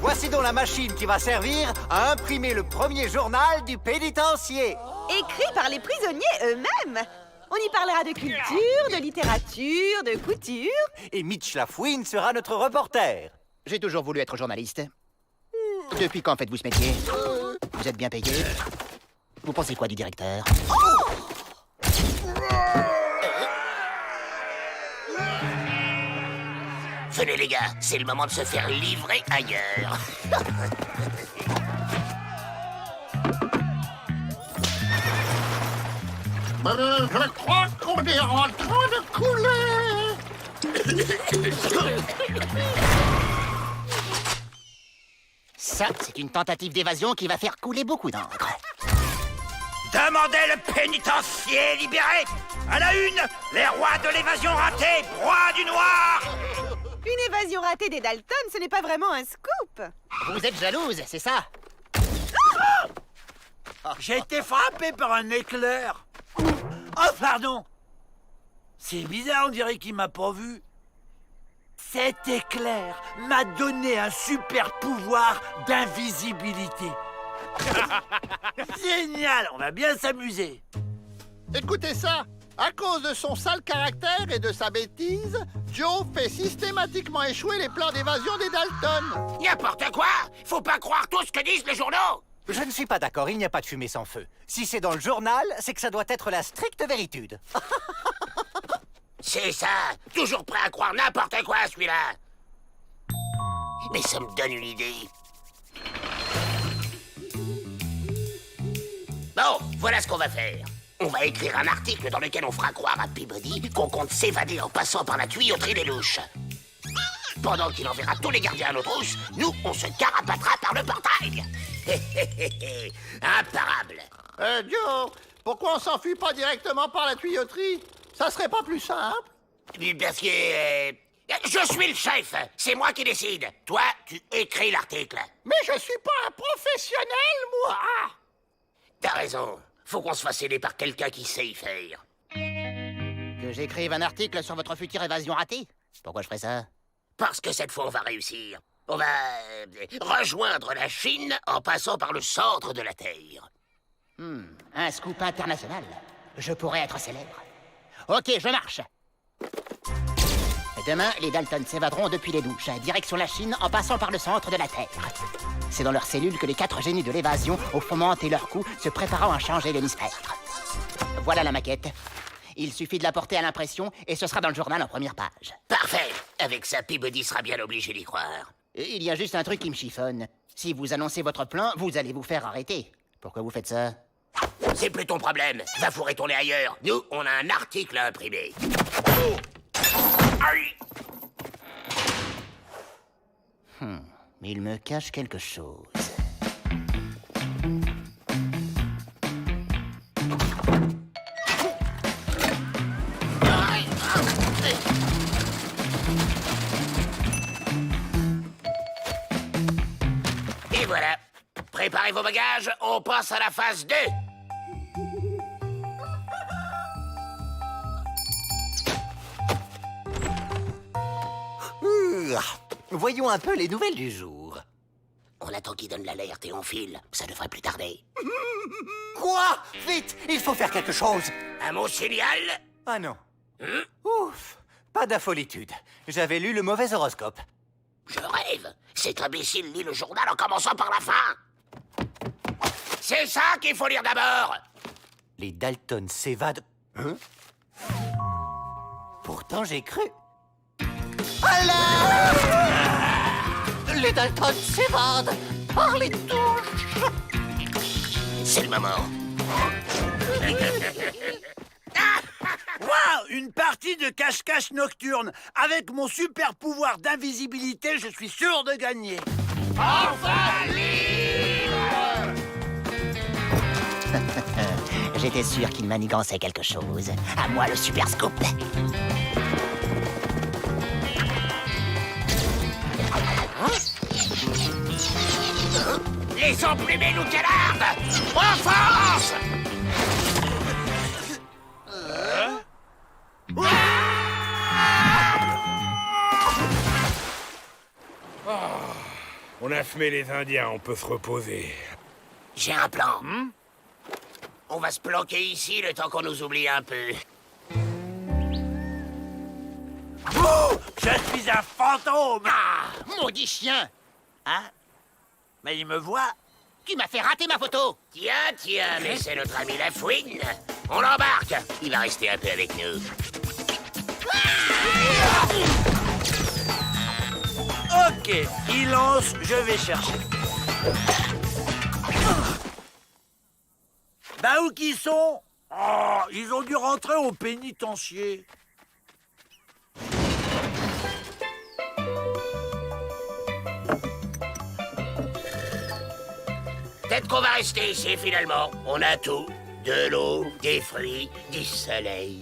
Voici donc la machine qui va servir à imprimer le premier journal du pénitencier. Écrit par les prisonniers eux-mêmes. On y parlera de culture, de littérature, de couture. Et Mitch Lafouine sera notre reporter. J'ai toujours voulu être journaliste. Depuis quand faites-vous ce métier? Vous êtes bien payé? Vous pensez quoi du directeur? Venez les gars, c'est le moment de se faire livrer ailleurs. Je crois qu'on est en train de couler. Ça, c'est une tentative d'évasion qui va faire couler beaucoup d'encre. Demandez le pénitencier libéré. À la une, les rois de l'évasion ratée, proie du noir. Une évasion ratée des Dalton, ce n'est pas vraiment un scoop. Vous êtes jalouse, c'est ça? J'ai été frappé par un éclair. Oh, pardon. C'est bizarre, on dirait qu'il m'a pas vu. Cet éclair m'a donné un super pouvoir d'invisibilité. Génial, on va bien s'amuser. Écoutez ça. À cause de son sale caractère et de sa bêtise, Joe fait systématiquement échouer les plans d'évasion des Dalton. N'importe quoi. Faut pas croire tout ce que disent les journaux. Je ne suis pas d'accord, il n'y a pas de fumée sans feu. Si c'est dans le journal, c'est que ça doit être la stricte véritude. C'est ça. Toujours prêt à croire n'importe quoi, celui-là. Mais ça me donne une idée. Bon, voilà ce qu'on va faire. On va écrire un article dans lequel on fera croire à Peabody qu'on compte s'évader en passant par la tuyauterie des louches. Pendant qu'il enverra tous les gardiens à nos trousses, nous, on se carapatera par le portail. Imparable. Joe, pourquoi on s'enfuit pas directement par la tuyauterie? Ça serait pas plus simple? Parce que... je suis le chef. C'est moi qui décide. Toi, tu écris l'article. Mais je suis pas un professionnel, moi! T'as raison. Faut qu'on se fasse aider par quelqu'un qui sait y faire. Que j'écrive un article sur votre future évasion ratée? Pourquoi je ferais ça? Parce que cette fois, on va réussir. On va rejoindre la Chine en passant par le centre de la Terre. Un scoop international. Je pourrais être célèbre. Ok, je marche. Demain, les Dalton s'évaderont depuis les douches, direction la Chine en passant par le centre de la Terre. C'est dans leurs cellules que les 4 génies de l'évasion ont fomenté leur coup, se préparant à changer l'hémisphère. Voilà la maquette. Il suffit de la porter à l'impression et ce sera dans le journal en première page. Parfait. Avec ça, Peabody sera bien obligé d'y croire. Et il y a juste un truc qui me chiffonne. Si vous annoncez votre plan, vous allez vous faire arrêter. Pourquoi vous faites ça? C'est plus ton problème. Va vous retourner ailleurs. Nous, on a un article à imprimer. Aïe. Mais il me cache quelque chose. Et voilà. Préparez vos bagages, on passe à la phase 2. Voyons un peu les nouvelles du jour. On attend qu'il donne l'alerte et on file. Ça devrait plus tarder. Quoi? Vite, il faut faire quelque chose. À mon signal. Ah non. Ouf, pas d'affolitude. J'avais lu le mauvais horoscope. Je rêve. Cet imbécile lit le journal en commençant par la fin. C'est ça qu'il faut lire d'abord. Les Dalton s'évadent. Hein? Pourtant, j'ai cru. Alors, les Dalton s'évadent par les douches. C'est le moment. Waouh, une partie de cache-cache nocturne. Avec mon super pouvoir d'invisibilité, je suis sûr de gagner. Enfin libre. J'étais sûr qu'il manigançait quelque chose. À moi le super scoop. Les emplumés nous canardent. Offense. On a fumé les Indiens, on peut se reposer. J'ai un plan. On va se planquer ici le temps qu'on nous oublie un peu. Oh, je suis un fantôme. Ah, maudit chien! Hein? Mais il me voit. Tu m'as fait rater ma photo! Tiens, mais c'est notre ami la fouine. On l'embarque. Il va rester un peu avec nous. Ok, il lance, je vais chercher. Bah où qu'ils sont? Oh, ils ont dû rentrer au pénitencier. Peut-être qu'on va rester ici finalement. On a tout. De l'eau, des fruits, du soleil.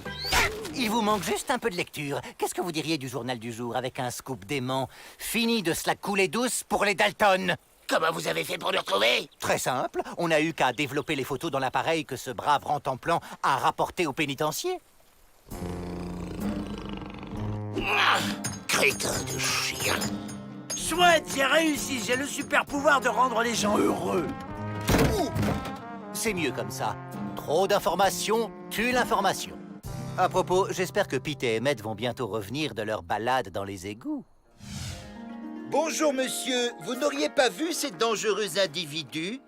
Il vous manque juste un peu de lecture. Qu'est-ce que vous diriez du journal du jour avec un scoop dément? Fini de se la couler douce pour les Dalton. Comment vous avez fait pour nous retrouver? Très simple, on n'a eu qu'à développer les photos dans l'appareil que ce brave Rantanplan a rapporté au pénitencier. Crétin de chien. Chouette, j'ai réussi. J'ai le super pouvoir de rendre les gens heureux. C'est mieux comme ça. Trop d'informations tue l'information. À propos, j'espère que Pete et Emmett vont bientôt revenir de leur balade dans les égouts. Bonjour, monsieur. Vous n'auriez pas vu ces dangereux individus?